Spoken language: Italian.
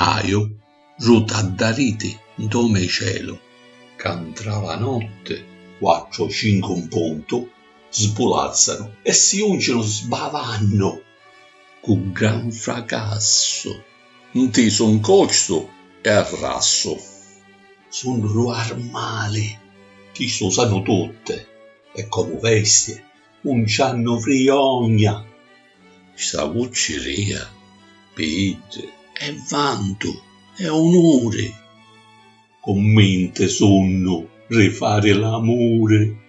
Aio, ruta da riti, dome cielo, c'andrà la notte, 4-5 un punto, sbulazzano e si ungono sbavando, con gran fracasso. Nti son coccio e arrasso. Sono ruar male, ci so sanno tutte, e come bestie, non c'hanno friogna. Sta vucceria, pete, e vanto, e onore. Con mente sonno rifare l'amore.